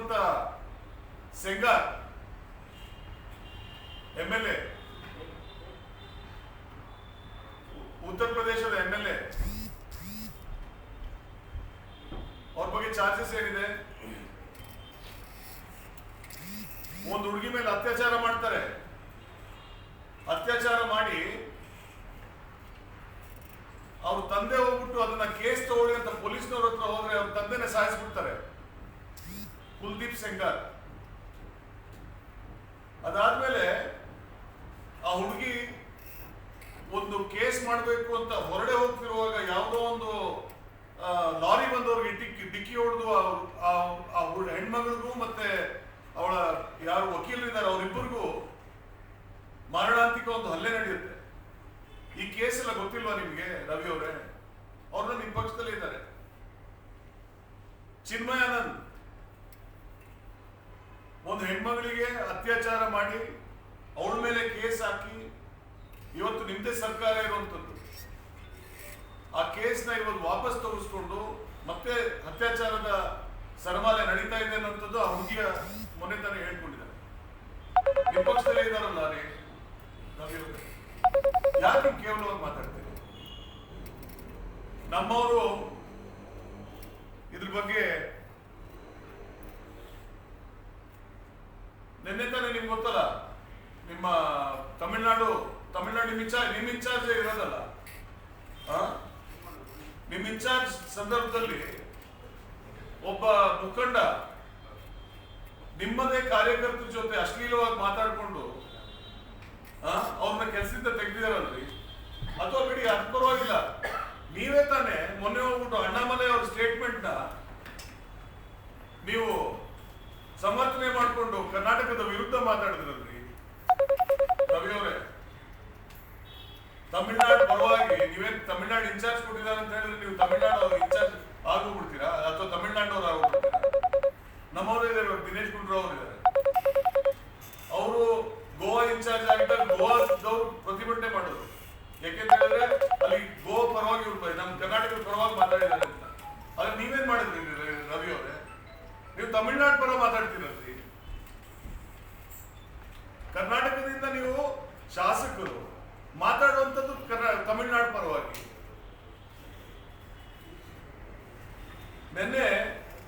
ಇರುವಂತ ಸೆಂಗಾರ್ MLA, ಉತ್ತರ ಪ್ರದೇಶದ MLA, ಅವ್ರ ಬಗ್ಗೆ ಚಾರ್ಜಸ್ ಏನಿದೆ? ಒಂದು ಹುಡುಗಿ ಮೇಲೆ ಅತ್ಯಾಚಾರ ಮಾಡ್ತಾರೆ. ಅತ್ಯಾಚಾರ ಮಾಡಿ ಅವ್ರ ತಂದೆ ಹೋಗ್ಬಿಟ್ಟು ಅದನ್ನ ಕೇಸ್ ತಗೊಳ್ಳಿ ಅಂತ ಪೊಲೀಸ್ನವ್ರ ಹತ್ರ ಹೋದ್ರೆ ಅವ್ರ ತಂದೆನೆ ಸಾಯಿಸ್ಬಿಡ್ತಾರೆ. ಕುಲ್ದೀಪ್ ಸೆಂಗಾರ್. ಅದಾದ್ಮೇಲೆ ಆ ಹುಡುಗಿ ಒಂದು ಕೇಸ್ ಮಾಡಬೇಕು ಅಂತ ಹೊರಡೆ ಹೋಗ್ತಿರುವಾಗ ಯಾವುದೋ ಒಂದು ಲಾರಿ ಬಂದವ್ರಿಗೆ ಡಿಕ್ಕಿ ಹೊಡೆದು ಆ ಹೆಣ್ಮಗಳಿಗೂ ಮತ್ತೆ ಅವಳ ಯಾರು ವಕೀಲರಿದ್ದಾರೆ ಅವರಿಬ್ಬರಿಗೂ ಮಾರಣಾಂತಿಕ ಒಂದು ಹಲ್ಲೆ ನಡೆಯುತ್ತೆ. ಈ ಕೇಸ್ ಎಲ್ಲ ಗೊತ್ತಿಲ್ವಾ ನಿಮ್ಗೆ ರವಿ ಅವರೇ? ಅವ್ರನ್ನ ನಿಮ್ಮ ಪಕ್ಷದಲ್ಲೇ ಇದ್ದಾರೆ. ಚಿನ್ಮಯಾನಂದ್ ಒಂದು ಹೆಣ್ಮಗಳಿಗೆ ಅತ್ಯಾಚಾರ ಮಾಡಿ ಅವಳ ಮೇಲೆ ಕೇಸ್ ಹಾಕಿ ಇವತ್ತು ನಿಮ್ದೇ ಸರ್ಕಾರ ಇರುವಂತದ್ದು. ಆ ಕೇಸ್ನ ಇವತ್ತು ವಾಪಸ್ ತೋರಿಸ್ಕೊಂಡು ಮತ್ತೆ ಅತ್ಯಾಚಾರದ ಸರಮಾಲೆ ನಡೀತಾ ಇದೆ ಅನ್ನೋಂಥದ್ದು ಆ ಹುಡುಗಿಯ ಮೊನ್ನೆ ತಾನೇ ಹೇಳ್ಕೊಂಡಿದ್ದಾರೆ. ನಿಮ್ಮ ಪಕ್ಷದಲ್ಲೇ ಇದ್ದಾರಲ್ಲ ರೇ ಯಾಕೆ ಕೇವಲವಾಗಿ ಮಾತಾಡ್ತೀರಿ? ನಮ್ಮವರು ಇದ್ರ ಬಗ್ಗೆ ನಿನ್ನೆ ತಾನೇ ನಿಮ್ಗೆ ಗೊತ್ತಲ್ಲ, ನಿಮ್ಮ ತಮಿಳ್ನಾಡು ನಿಮ್ ಇನ್ಚಾರ್ಜ್ ಇರೋದಲ್ಲ, ನಿಮ್ ಇನ್ಚಾರ್ಜ್ ಸಂದರ್ಭದಲ್ಲಿ ಒಬ್ಬ ಮುಖಂಡ ನಿಮ್ಮದೇ ಕಾರ್ಯಕರ್ತರ ಜೊತೆ ಅಶ್ಲೀಲವಾಗಿ ಮಾತಾಡ್ಕೊಂಡು ಅವ್ರನ್ನ ಕೆಲಸದಿಂದ ತೆಗೆದಿದಾರಲ್ರಿ. ಅಥವಾ ಬಿಡಿ, ಅದು ಪರವಾಗಿಲ್ಲ. ನೀವೇ ತಾನೇ ಮೊನ್ನೆ ಹೋಗ್ಬಿಟ್ಟು ಅಣ್ಣಾಮಲೈ ಅವ್ರ ಸ್ಟೇಟ್ಮೆಂಟ್ ನ ನೀವು ಸಮರ್ಥನೆ ಮಾಡಿಕೊಂಡು ಕರ್ನಾಟಕದ ವಿರುದ್ಧ ಮಾತಾಡಿದ್ರಲ್ರಿ ರವಿ ಅವರೇ. ತಮಿಳ್ನಾಡು ಪರವಾಗಿ ನೀವೇನ್ ತಮಿಳ್ನಾಡು ಇನ್ಚಾರ್ಜ್ ಕೊಟ್ಟಿದ್ದಾರೆ ಅಂತ ಹೇಳಿದ್ರೆ ನೀವು ತಮಿಳ್ನಾಡು ಅವ್ರ ಇನ್ಚಾರ್ಜ್ ಆಗೋಗ್ಬಿಡ್ತೀರಾ ಅಥವಾ ತಮಿಳ್ನಾಡು ಆಗೋಗ್ಬಿಡ್ತೀರಾ? ನಮ್ಮವರು ಇದ್ದಾರೆ, ದಿನೇಶ್ ಗುಂಡೂರಾವ್ ಅವರು ಇದ್ದಾರೆ. ಅವರು ಗೋವಾ ಇನ್ಚಾರ್ಜ್ ಆಗಿದ್ದಾಗ ಗೋವಾದವ್ರು ಪ್ರತಿಭಟನೆ ಮಾಡೋದು. ಯಾಕೆಂತ ಹೇಳಿದ್ರೆ ಅಲ್ಲಿ ಗೋವಾ ಪರವಾಗಿ ಇವ್ರು ನಮ್ಮ ಕರ್ನಾಟಕದ ಪರವಾಗಿ ಮಾತಾಡಿದ್ದಾರೆ ಅಂತ. ಆದ್ರೆ ನೀವೇನ್ ಮಾಡಿದ್ರಿ ರವಿ ಅವರೇ? ನೀವು ತಮಿಳ್ನಾಡು ಪರ ಮಾತಾಡ್ತೀರಲ್ರಿ. ಕರ್ನಾಟಕದಿಂದ ನೀವು ಶಾಸಕರು ಮಾತಾಡುವಂಥದ್ದು ತಮಿಳ್ನಾಡು ಪರವಾಗಿ. ನಿನ್ನೆ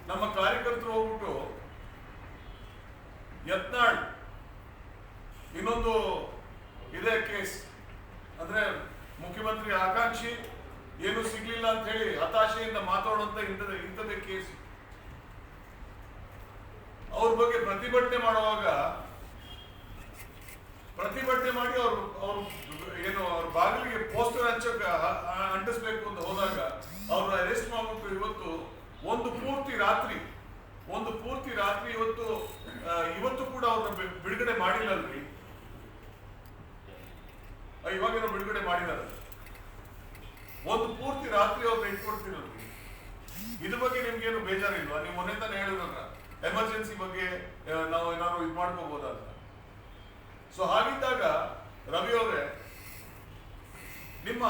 ನಮ್ಮ ಕಾರ್ಯಕರ್ತರು ಹೋಗ್ಬಿಟ್ಟು ಯತ್ನಾಳ್ ಇನ್ನೊಂದು ಇದೇ ಕೇಸ್ ಅಂದ್ರೆ ಮುಖ್ಯಮಂತ್ರಿ ಆಕಾಂಕ್ಷಿ ಏನು ಸಿಗ್ಲಿಲ್ಲ ಅಂತ ಹೇಳಿ ಹತಾಶೆಯಿಂದ ಮಾತಾಡುವಂತ ಇಂಥದೇ ಕೇಸ್. ಅವ್ರ ಬಗ್ಗೆ ಪ್ರತಿಭಟನೆ ಮಾಡುವಾಗ ಪ್ರತಿಭಟನೆ ಮಾಡಿ ಅವ್ರು ಏನು ಅವ್ರ ಬಾಗಿಲಿಗೆ ಪೋಸ್ಟರ್ ಅಂಟಿಸ್ಬೇಕು ಅಂತ ಹೋದಾಗ ಅವ್ರ ಅರೆಸ್ಟ್ ಮಾಡ್ಬಿಟ್ಟು ಇವತ್ತು ಒಂದು ಪೂರ್ತಿ ರಾತ್ರಿ ಇವತ್ತು ಕೂಡ ಅವ್ರನ್ನ ಬಿಡುಗಡೆ ಮಾಡಿಲ್ಲಲ್ರಿ. ಇವಾಗೇನೋ ಬಿಡುಗಡೆ ಮಾಡಿದ್ದಾರೆ. ಒಂದು ಪೂರ್ತಿ ರಾತ್ರಿ ಅವ್ರನ್ನ ಇಟ್ಕೊಡ್ತೀರಲ್ರಿ. ಇದ್ರ ಬಗ್ಗೆ ನಿಮ್ಗೇನು ಬೇಜಾರಿಲ್ವಾ? ನೀವು ಮೊನ್ನೆ ತಾನೇ ಹೇಳಿದ್ರಲ್ಲ ಎಮರ್ಜೆನ್ಸಿ ಬಗ್ಗೆ ನಾವು ಏನಾದ್ರು ಇದು ಮಾಡ್ಕೋಬಹುದಾ ಅಂತ. ಸೊ ಹಾಗಿದ್ದಾಗ ರವಿ ಅವರೇ, ನಿಮ್ಮ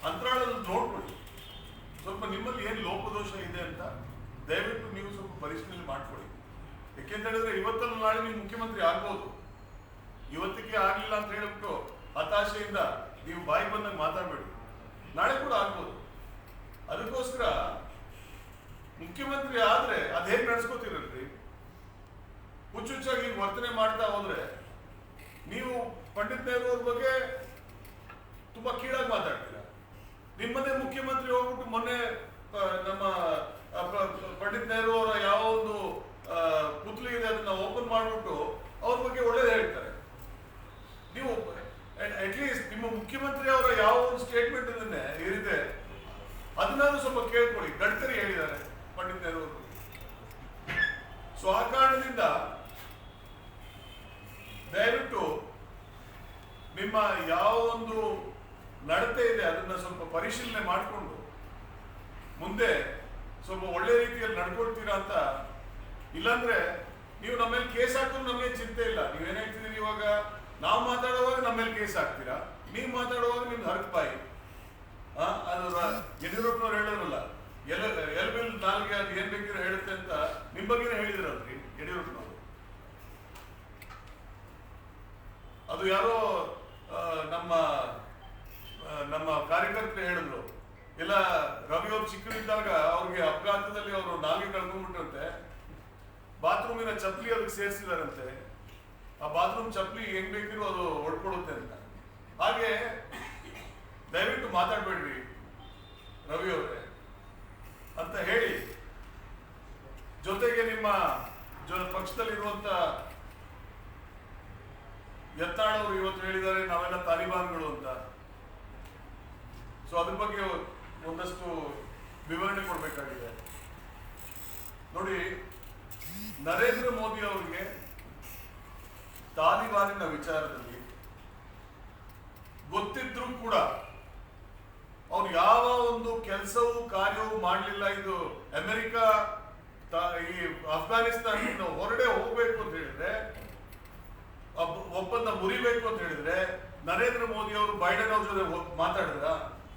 ಅಂತರಾಳದಲ್ಲಿ ನೋಡ್ಕೊಳ್ಳಿ, ಸ್ವಲ್ಪ ನಿಮ್ಮಲ್ಲಿ ಏನು ಲೋಪದೋಷ ಇದೆ ಅಂತ ದಯವಿಟ್ಟು ನೀವು ಸ್ವಲ್ಪ ಪರಿಶೀಲನೆ ಮಾಡ್ಕೊಳ್ಳಿ. ಯಾಕೆಂತ ಹೇಳಿದ್ರೆ ಇವತ್ತಲ್ಲ ನಾಳೆ ನೀವು ಮುಖ್ಯಮಂತ್ರಿ ಆಗ್ಬೋದು. ಇವತ್ತಿಗೆ ಆಗ್ಲಿಲ್ಲ ಅಂತ ಹೇಳ್ಬಿಟ್ಟು ಹತಾಶೆಯಿಂದ ನೀವು ಬಾಯಿ ಬಂದಾಗ ಮಾತಾಡಬೇಡಿ. ನಾಳೆ ಕೂಡ ಆಗ್ಬೋದು. ಅದಕ್ಕೋಸ್ಕರ ಮುಖ್ಯಮಂತ್ರಿ ಆದ್ರೆ ಅದ್ ಹೇಗೆ ನಡ್ಸ್ಕೋತಿರಲ್ರಿ? ಹುಚ್ಚುಚ್ಚಾಗಿ ವರ್ತನೆ ಮಾಡ್ತಾ ಹೋದ್ರೆ ನೀವು ಪಂಡಿತ್ ನೆಹರು ಅವ್ರ ಬಗ್ಗೆ ತುಂಬಾ ಕೀಳಾಗಿ ಮಾತಾಡ್ತೀರಾ. ನಿಮ್ಮದೇ ಮುಖ್ಯಮಂತ್ರಿ ಹೋಗ್ಬಿಟ್ಟು ಮೊನ್ನೆ ನಮ್ಮ ಪಂಡಿತ್ ನೆಹರು ಅವರ ಯಾವ ಒಂದು ಪುತ್ಲಿ ಇದೆ ಅದನ್ನ ಓಪನ್ ಮಾಡ್ಬಿಟ್ಟು ಅವ್ರ ಬಗ್ಗೆ ಒಳ್ಳೇದು ಹೇಳ್ತಾರೆ. ನೀವು ಅಟ್ಲೀಸ್ಟ್ ನಿಮ್ಮ ಮುಖ್ಯಮಂತ್ರಿ ಅವರ ಯಾವ ಒಂದು ಸ್ಟೇಟ್ಮೆಂಟ್ ಏನಿದೆ ಅದನ್ನಾದ್ರೂ ಸ್ವಲ್ಪ ಕೇಳ್ಕೊಳ್ಳಿ. ಗಡ್ಕರಿ ಹೇಳಿದ್ದಾರೆ ಪಂಡಿತ್ ನೆಹರು ಅವರು. ಸೊ ಆ ಕಾರಣದಿಂದ ದಯವಿಟ್ಟು ನಿಮ್ಮ ಯಾವ ಒಂದು ನಡತೆ ಇದೆ ಅದನ್ನ ಸ್ವಲ್ಪ ಪರಿಶೀಲನೆ ಮಾಡಿಕೊಂಡು ಮುಂದೆ ಸ್ವಲ್ಪ ಒಳ್ಳೆ ರೀತಿಯಲ್ಲಿ ನಡ್ಕೊಳ್ತೀರಾ ಅಂತ. ಇಲ್ಲಾಂದ್ರೆ ನೀವು ನಮ್ಮ ಮೇಲೆ ಕೇಸ್ ಹಾಕೋದು ನಮಗೆ ಚಿಂತೆ ಇಲ್ಲ. ನೀವೇನ್ ಹೇಳ್ತಿದ್ದೀರಿ, ಇವಾಗ ನಾವು ಮಾತಾಡುವಾಗ ನಮ್ಮ ಮೇಲೆ ಕೇಸ್ ಹಾಕ್ತೀರಾ, ನೀವು ಮಾತಾಡುವಾಗ ನಿಮ್ದು ಹರಕ್ಪಾಯಿ. ಅದು ಯಡಿಯೂರಪ್ಪನವ್ರು ಹೇಳಿದ್ರಲ್ಲ, ಎಲ್ ಬಿಲ್ ನಾಲ್ಗೆ ಅದು ಏನ್ ಬೇಕಿರೋ ಹೇಳುತ್ತೆ ಅಂತ ನಿಮ್ಮ ಬಗ್ಗೆನೇ ಹೇಳಿದ್ರಲ್ರಿ ಯಡಿಯೂರಪ್ಪ. ನಮ್ಮ ಕಾರ್ಯಕರ್ತರು ಹೇಳಿದ್ರು, ಎಲ್ಲ ರವಿ ಅವ್ರು ಚಿಕ್ಕನಿದ್ದಾಗ ಅವ್ರಿಗೆ ಅಪಘಾತದಲ್ಲಿ ಅವರು ನಾಲ್ಗೆ ಕಳ್ಕೊಂಡ್ಬಿಟ್ರಂತೆ, ಬಾತ್ರೂಮಿನ ಚಪ್ಪಲಿ ಅದಕ್ಕೆ ಸೇರಿಸಿದಾರಂತೆ, ಆ ಬಾತ್ರೂಮ್ ಚಪ್ಪಲಿ ಹೆಂಗ್ ಬೇಕಿರೋ ಅದು ಹೊಡ್ಕೊಡುತ್ತೆ ಅಂತ. ಹಾಗೆ ದಯವಿಟ್ಟು ಮಾತಾಡ್ಬೇಡ್ರಿ ರವಿ ಅವರೇ ಅಂತ ಹೇಳಿ, ಜೊತೆಗೆ ನಿಮ್ಮ ಪಕ್ಷದಲ್ಲಿರುವಂತ ಯತ್ನಾಳ್ ಅವರು ಇವತ್ತು ಹೇಳಿದ್ದಾರೆ ನಾವೆಲ್ಲ ತಾಲಿಬಾನ್ಗಳು ಅಂತ. ಸೊ ಅದ್ರ ಬಗ್ಗೆ ಒಂದಷ್ಟು ವಿವರಣೆ ಕೊಡಬೇಕಾಗಿದೆ. ನೋಡಿ, ನರೇಂದ್ರ ಮೋದಿ ಅವರಿಗೆ ತಾಲಿಬಾನಿನ ವಿಚಾರದಲ್ಲಿ ಗೊತ್ತಿದ್ರೂ ಕೂಡ ಅವ್ರು ಯಾವ ಒಂದು ಕೆಲಸವೂ ಕಾರ್ಯವೂ ಮಾಡಲಿಲ್ಲ. ಇದು ಅಮೆರಿಕ ಈ ಅಫ್ಘಾನಿಸ್ತಾನ ಹೊರಡೆ ಹೋಗ್ಬೇಕು ಅಂತ ಹೇಳಿದ್ರೆ, ಒಪ್ಪಂದ ಮುರಿಬೇಕು ಅಂತ ಹೇಳಿದ್ರೆ, ನರೇಂದ್ರ ಮೋದಿ ಅವರು ಬೈಡೆನ್ ಅವ್ರ ಜೊತೆ ಮಾತಾಡಿದ್ರ,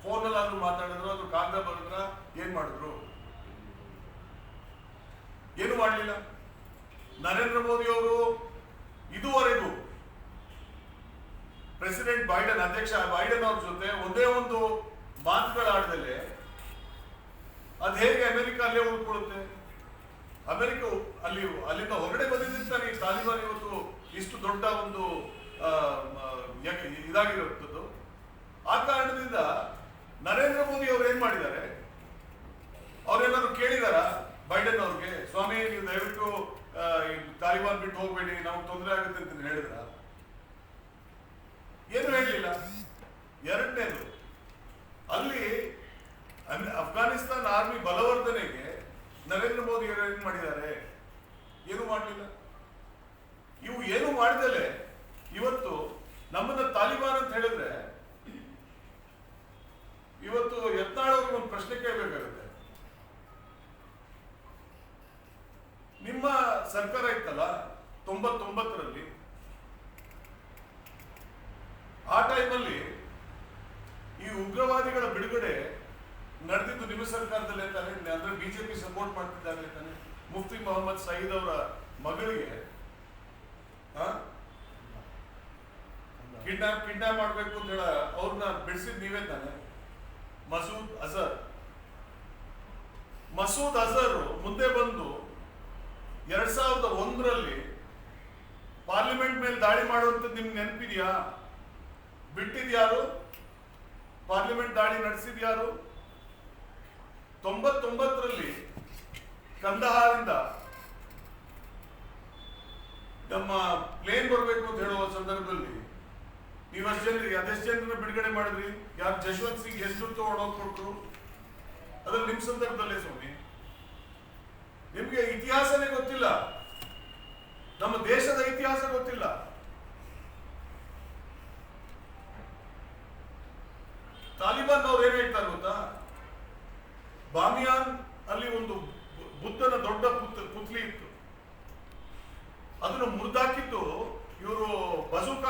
ಫೋನಲ್ಲಿ ಆದ್ರೂ ಮಾತಾಡಿದ್ರು, ಅದು ಕಾಗದ ಬರೆದ್ರ, ಏನ್ ಮಾಡಿದ್ರು? ಏನು ಮಾಡಲಿಲ್ಲ. ನರೇಂದ್ರ ಮೋದಿ ಅವರು ಇದುವರೆಗೂ ಪ್ರೆಸಿಡೆಂಟ್ ಬೈಡೆನ್, ಅಧ್ಯಕ್ಷ ಬೈಡೆನ್ ಅವ್ರ ಜೊತೆ ಒಂದೇ ಒಂದು ಮಾತುಗಳಾಡದಲ್ಲೇ ಅದು ಹೇಗೆ ಅಮೆರಿಕ ಅಲ್ಲೇ ಉಳ್ಕೊಳ್ಳುತ್ತೆ? ಅಮೆರಿಕ ಅಲ್ಲಿಂದ ಹೊರಗಡೆ ಬಂದಿದ್ದಂತಾನೆ ಈ ತಾಲಿಬಾನ್ ಇವತ್ತು ಇಷ್ಟು ದೊಡ್ಡ ಒಂದು ಇದಾಗಿರುತ್ತದ್ದು. ಆ ಕಾರಣದಿಂದ ನರೇಂದ್ರ ಮೋದಿ ಅವರು ಏನ್ ಮಾಡಿದ್ದಾರೆ, ಅವ್ರೇನಾದ್ರು ಕೇಳಿದಾರ ಬೈಡೆನ್ ಅವ್ರಿಗೆ, ಸ್ವಾಮಿ ನೀವು ದಯವಿಟ್ಟು ತಾಲಿಬಾನ್ ಬಿಟ್ಟು ಹೋಗ್ಬೇಡಿ, ನಮ್ಗೆ ತೊಂದರೆ ಆಗುತ್ತೆ ಅಂತ ಹೇಳಿದ್ರ? ಏನು ಹೇಳಲಿಲ್ಲ. ಎರಡನೇದು, ಅಲ್ಲಿ ಅಫ್ಘಾನಿಸ್ತಾನ್ ಆರ್ಮಿ ಬಲವರ್ಧನೆಗೆ ನರೇಂದ್ರ ಮೋದಿ ಅವರು ಏನ್ ಮಾಡಿದ್ದಾರೆ? ಏನು ಮಾಡಲಿಲ್ಲ. ಇವು ಏನು ಮಾಡಿದಲೆ ಇವತ್ತು ನಮ್ಮನ್ನ ತಾಲಿಬಾನ್ ಅಂತ ಹೇಳಿದ್ರೆ, ಇವತ್ತು ಯತ್ನಾಳ್ ಅವ್ರಿಗೆ ಒಂದು ಪ್ರಶ್ನೆ ಕೇಳಬೇಕಾಗುತ್ತೆ. ನಿಮ್ಮ ಸರ್ಕಾರ ಇತ್ತಲ್ಲ 99ರಲ್ಲಿ, ಆ ಟೈಮಲ್ಲಿ ಈ ಉಗ್ರವಾದಿಗಳ ಬಿಡುಗಡೆ ನಡೆದಿದ್ದು ನಿಮ್ಮ ಸರ್ಕಾರದಲ್ಲೇ ತಾನೆ? ಅಂದ್ರೆ ಬಿಜೆಪಿ ಸಪೋರ್ಟ್ ಮಾಡ್ತಿದ್ದಾಗಲೇ ತಾನೆ? ಮುಫ್ತಿ ಮೊಹಮ್ಮದ್ ಸಯೀದ್ ಅವರ ಮಗಳಿಗೆ ಕಿಡ್ನಾಪ್ ಮಾಡ್ಬೇಕು ಅಂತ ಹೇಳ ಅವ್ರನ್ನ ಬಿಡಿಸಿದ್ ನೀವೇ ತಾನೆ? ಮಸೂದ್ ಅಜರ್ ಮುಂದೆ ಬಂದು 2001ರಲ್ಲಿ ಪಾರ್ಲಿಮೆಂಟ್ ಮೇಲೆ ದಾಳಿ ಮಾಡುವಂಥದ್ದು ನಿಮ್ಗೆ ನೆನಪಿದೆಯಾ? ಬಿಟ್ಟಿದ್ಯಾರು? ಪಾರ್ಲಿಮೆಂಟ್ ದಾಳಿ ನಡೆಸಿದ್ಯಾರು? 99ರಲ್ಲಿ ಕಂದಹಾರಿಂದ ನಮ್ಮ ಪ್ಲೇನ್ ಬರಬೇಕು ಅಂತ ಹೇಳುವ ಸಂದರ್ಭದಲ್ಲಿ ನೀವು ಅದೆಷ್ಟು ಜನರನ್ನ ಬಿಡುಗಡೆ ಮಾಡಿದ್ರಿ? ಯಾರು ಜಶವಂತ್ ಸಿಂಗ್ ಎಷ್ಟು ತಗೊಂಡೋಗ್ಕೊಟ್ರು? ಅದ್ರಲ್ಲಿ ನಿಮ್ ಸಂದರ್ಭದಲ್ಲೇ ಸ್ವಾಮಿ. ನಿಮ್ಗೆ ಇತಿಹಾಸನೇ ಗೊತ್ತಿಲ್ಲ, ನಮ್ಮ ದೇಶದ ಇತಿಹಾಸ ಗೊತ್ತಿಲ್ಲ. ತಾಲಿಬಾನ್ ಅವ್ರು ಏನ್ ಹೇಳ್ತಾರೆ ಗೊತ್ತಾ? ಬಾಮಿಯಾನ್ ಅಲ್ಲಿ ಒಂದು ಬುದ್ಧನ ದೊಡ್ಡ ಪುತ್ಲಿ ಇತ್ತು, ಅದನ್ನು ಮುರಿದಾಕಿದ್ದು ಇವರು ಬಜೂಕ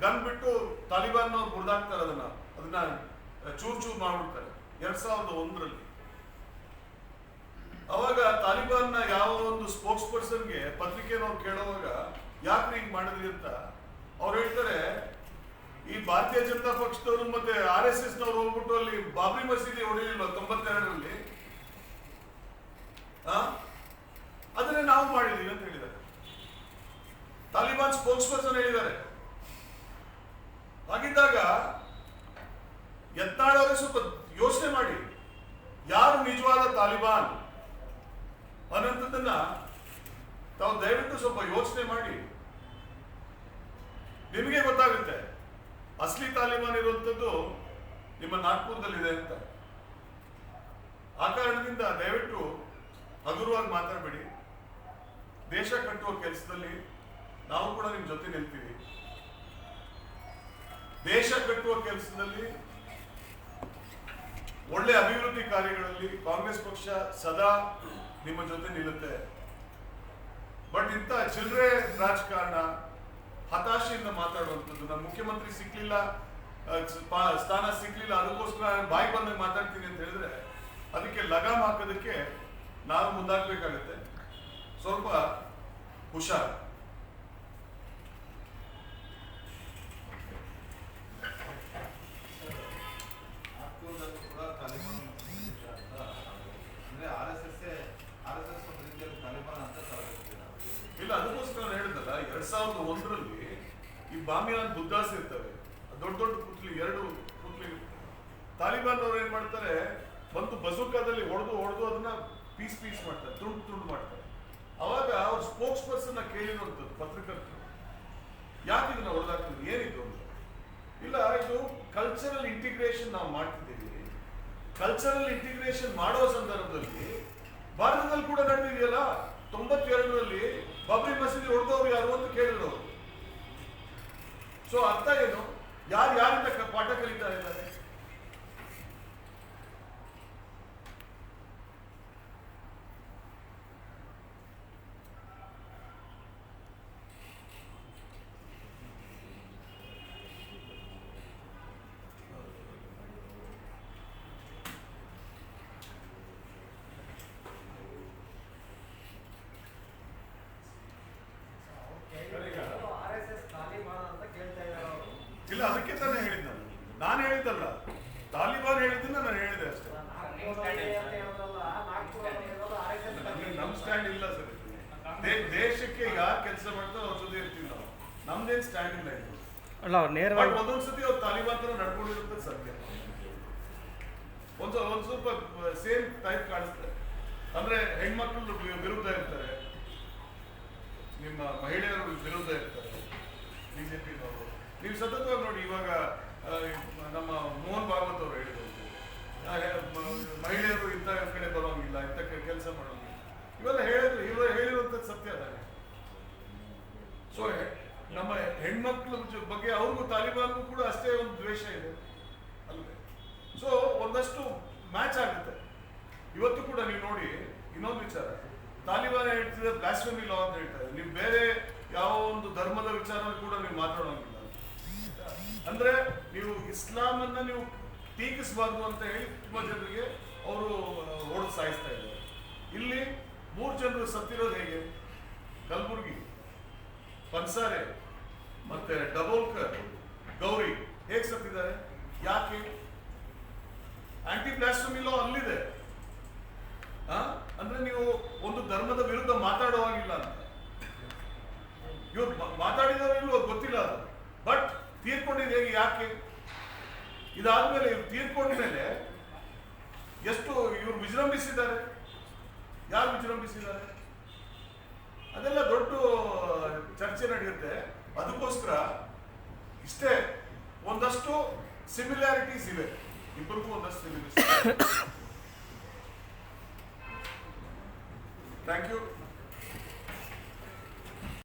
ಗನ್ ಬಿಟ್ಟು ತಾಲಿಬಾನ್ ಅವ್ರು ಮುರಿದಾಕ್ತಾರೆ, ಅದನ್ನ ಚೂರ್ ಮಾಡ್ಬಿಡ್ತಾರೆ 2001ರಲ್ಲಿ. ಅವಾಗ ತಾಲಿಬಾನ್ನ ಯಾವ ಒಂದು ಸ್ಪೋಕ್ಸ್ ಪರ್ಸನ್ಗೆ ಪತ್ರಿಕೆನವ್ರು ಕೇಳುವಾಗ ಯಾಕ್ರಿ ಹಿಂಗ್ ಮಾಡಿದ್ರಿ ಅಂತ ಅವ್ರು ಹೇಳ್ತಾರೆ, ಈ ಭಾರತೀಯ ಜನತಾ ಪಕ್ಷದವರು ಮತ್ತೆ RSS ನವರು ಹೋಗ್ಬಿಟ್ಟು ಅಲ್ಲಿ ಬಾಬ್ರಿ ಮಸೀದಿ ಹೊಡೆಯಲಿಲ್ಲ 92ರಲ್ಲಿ, ಅದನ್ನೇ ನಾವು ಮಾಡಿದೀವಿ ಅಂತ ಹೇಳಿದ್ದಾರೆ. ತಾಲಿಬಾನ್ ಸ್ಪೋಕ್ಸ್ ಪರ್ಸನ್ ಹೇಳಿದ್ದಾರೆ. ಹಾಗಿದ್ದಾಗ ಯತ್ನಾಳ್ ಅವರೇ ಸ್ವಲ್ಪ ಯೋಚನೆ ಮಾಡಿ, ಯಾರು ನಿಜವಾದ ತಾಲಿಬಾನ್ ಅನ್ನೋಂಥದ್ದನ್ನ ತಾವು ದಯವಿಟ್ಟು ಸ್ವಲ್ಪ ಯೋಚನೆ ಮಾಡಿ. ನಿಮಗೆ ಗೊತ್ತಾಗುತ್ತೆ ಅಸಲಿ ತಾಲಿಬಾನ್ ಇರುವಂಥದ್ದು ನಿಮ್ಮ ನಾಗ್ಪುರದಲ್ಲಿದೆ ಅಂತ. ಆ ಕಾರಣದಿಂದ ದಯವಿಟ್ಟು ಹಗುರವಾಗಿ ಮಾತಾಡಬೇಡಿ. ದೇಶ ಕಟ್ಟುವ ಕೆಲಸದಲ್ಲಿ ನಾವು ಕೂಡ ನಿಮ್ಮ ಜೊತೆ ನಿಲ್ತೀವಿ. ದೇಶ ಕಟ್ಟುವ ಕೆಲಸದಲ್ಲಿ ಒಳ್ಳೆ ಅಭಿವೃದ್ಧಿ ಕಾರ್ಯಗಳಲ್ಲಿ ಕಾಂಗ್ರೆಸ್ ಪಕ್ಷ ಸದಾ ನಿಮ್ಮ ಜೊತೆ ನಿಲ್ಲುತ್ತೆ. ಬಟ್ ಇಂಥ ಚಿಲ್ಲರೆ ರಾಜಕಾರಣ, ಹತಾಶೆಯಿಂದ ಮಾತಾಡುವಂಥದ್ದು, ನಮ್ಮ ಮುಖ್ಯಮಂತ್ರಿ ಸಿಕ್ಲಿಲ್ಲ, ಸ್ಥಾನ ಸಿಕ್ಲಿಲ್ಲ, ಅದಕ್ಕೋಸ್ಕರ ಬಾಯಿ ಬಂದಾಗ ಮಾತಾಡ್ತೀನಿ ಅಂತ ಹೇಳಿದ್ರೆ ಅದಕ್ಕೆ ಲಗಾಮ್ ಹಾಕೋದಕ್ಕೆ ನಾವು ಮುಂದಾಗಬೇಕಾಗುತ್ತೆ. ಸ್ವಲ್ಪ ಹುಷಾರ್. ಬಾಮಿಯಾನ್ ಬುದ್ಧಾಸ್ ಇರ್ತವೆ, ದೊಡ್ಡ ದೊಡ್ಡ ಪುತ್ಲಿ, 2 ಪುತ್ಲಿ. ತಾಲಿಬಾನ್ ಅವ್ರು ಏನ್ ಮಾಡ್ತಾರೆ, ಬಂದು ಬಜೂಕಾದಲ್ಲಿ ಹೊಡೆದು ಅದನ್ನ ಪೀಸ್ ಮಾಡ್ತಾರೆ, ತುಂಡು ಮಾಡ್ತಾರೆ. ಅವಾಗ ಅವ್ರ ಸ್ಪೋಕ್ಸ್ ಪರ್ಸನ್ ಕೇಳಿರುವಂಥದ್ದು ಪತ್ರಕರ್ತರು, ಯಾಕೆ ಇದನ್ನ ಹೊಡೆದಾಕ್ತಿದ್ರು, ಏನಿದು ಅಂತ. ಇಲ್ಲ, ಇದು ಕಲ್ಚರಲ್ ಇಂಟಿಗ್ರೇಷನ್ ನಾವು ಮಾಡ್ತಿದ್ದೀವಿ. ಕಲ್ಚರಲ್ ಇಂಟಿಗ್ರೇಷನ್ ಮಾಡೋ ಸಂದರ್ಭದಲ್ಲಿ ಭಾರತದಲ್ಲಿ ಕೂಡ ನಡೆದಿದೆಯಲ್ಲ. 92ರಲ್ಲಿ ಬಾಬ್ರಿ ಮಸೀದಿ ಹೊಡೆದವ್ರು ಯಾರು ಅಂತ ಕೇಳಿದ್ರು. ಸೊ ಅರ್ಥ ಏನು, ಯಾರಿಂದ ಪಾಠ ಕಲಿತಾ ಇದ್ದಾರೆ? ಇಲ್ಲ, ಅದಕ್ಕೆ ತಾನೇ ಹೇಳಿದ್ದ ನಾನು ಹೇಳಿದ್ದಲ್ಲ, ತಾಲಿಬಾನ್ ಹೇಳಿದ್ದನ್ನ ನಾನು ಹೇಳಿದೆ ಅಷ್ಟೇ. ನಮ್ ಸ್ಟ್ಯಾಂಡ್ ಇಲ್ಲ ಸರ್. ದೇಶಕ್ಕೆ ಯಾರು ಕೆಲಸ ಮಾಡ್ತಾರೋ ಅವ್ರ ಜೊತೆ ಇರ್ತೀವಿ ನಾವು. ನಮ್ದೇನ್ ಸ್ಟ್ಯಾಂಡ್ ಇಲ್ಲ ಇದು. ಬಟ್ ಒಂದೊಂದ್ಸತಿ ಅವ್ರು ತಾಲಿಬಾನ್ ತರ ನಡ್ಕೊಂಡಿರುತ್ತೆ ಸತ್ಯ. ಒಂದ್ ಸ್ವಲ್ಪ ಸೇಮ್ ಟೈಪ್ ಕಾಣಿಸ್ತಾರೆ. ಅಂದ್ರೆ ಹೆಣ್ಮಕ್ಳು ವಿರುದ್ಧ ಇರ್ತಾರೆ, ನಿಮ್ಮ ಮಹಿಳೆಯರು ವಿರುದ್ಧ ಇರ್ತಾರೆ ಬಿಜೆಪಿನವರು. ನೀವು ಸತತವಾಗಿ ನೋಡಿ, ಇವಾಗ ನಮ್ಮ ಮೋಹನ್ ಭಾಗವತ್ ಅವರು ಹೇಳಿದ್ರು, ಮಹಿಳೆಯರು ಇಂಥ ಕಡೆ ಬರೋಂಗಿಲ್ಲ, ಇಂಥ ಕೆಲಸ ಮಾಡೋಂಗಿಲ್ಲ. ಇವೆಲ್ಲ ಹೇಳಿರುವಂಥದ್ದು ಸತ್ಯ ಅದಾನೆ. ಸೊ ನಮ್ಮ ಹೆಣ್ಮಕ್ಳ ಬಗ್ಗೆ ಅವ್ರಿಗೂ ತಾಲಿಬಾನ್ಗೂ ಕೂಡ ಅಷ್ಟೇ ಒಂದು ದ್ವೇಷ ಇದೆ ಅಲ್ವೇ? ಸೊ ಒಂದಷ್ಟು ಮ್ಯಾಚ್ ಆಗುತ್ತೆ. ಇವತ್ತು ಕೂಡ ನೀವು ನೋಡಿ, ಇನ್ನೊಂದು ವಿಚಾರ, ತಾಲಿಬಾನ್ ಹೇಳ್ತಿದ್ರೆ ಬ್ಲಾಸ್ಫೆಮಿ ಲಾ ಅಂತ ಹೇಳ್ತಾರೆ. ನೀವು ಬೇರೆ ಯಾವ ಒಂದು ಧರ್ಮದ ವಿಚಾರ ಕೂಡ ನೀವು ಮಾತಾಡೋಂಗಿಲ್ಲ. ಅಂದ್ರೆ ನೀವು ಇಸ್ಲಾಂ ಅನ್ನ ನೀವು ಟೀಕಿಸಬಾರ್ದು ಅಂತ ಹೇಳಿ ತುಂಬಾ ಜನರಿಗೆ ಅವರು ಓಡ್ ಸಾಯಿಸ್ತಾ ಇದ್ದಾರೆ. ಇಲ್ಲಿ 3 ಜನರು ಸತ್ತಿರೋದು ಹೇಗೆ? ಕಲಬುರ್ಗಿ, ಪನ್ಸಾರೆ ಮತ್ತೆ ಡಬೋಲ್ಕರ್, ಗೌರಿ ಹೇಗೆ ಸತ್ತಿದ್ದಾರೆ? ಯಾಕೆ? ಆಂಟಿ ಬ್ಲಾಸ್ಫೆಮಿ ಲಾ ಅಲ್ಲಿದೆ. ಅಂದ್ರೆ ನೀವು ಒಂದು ಧರ್ಮದ ವಿರುದ್ಧ ಮಾತಾಡುವಾಗಿಲ್ಲ ಅಂತ. ಇವ್ರು ಮಾತಾಡಿದವರಿಗೂ ಗೊತ್ತಿಲ್ಲ ಅದು. ಬಟ್ ತೀರ್ಕೊಂಡಿದ್ದು ಹೇಗೆ? ಯಾಕೆ? ಇದಾದ್ಮೇಲೆ ಇವ್ರು ತೀರ್ಕೊಂಡ್ಮೇಲೆ ಎಷ್ಟು ಇವ್ರು ವಿಜೃಂಭಿಸಿದ್ದಾರೆ? ಯಾರು ವಿಜೃಂಭಿಸಿದ್ದಾರೆ? ಅದೆಲ್ಲ ದೊಡ್ಡ ಚರ್ಚೆ ನಡೆಯುತ್ತೆ. ಅದಕ್ಕೋಸ್ಕರ ಇಷ್ಟೇ, ಒಂದಷ್ಟು ಸಿಮಿಲಾರಿಟೀಸ್ ಇವೆ ಇಬ್ಬರಿಗೂ, ಒಂದಷ್ಟು ಸಿಮಿಲಾರಿಟೀಸ್. Thank you.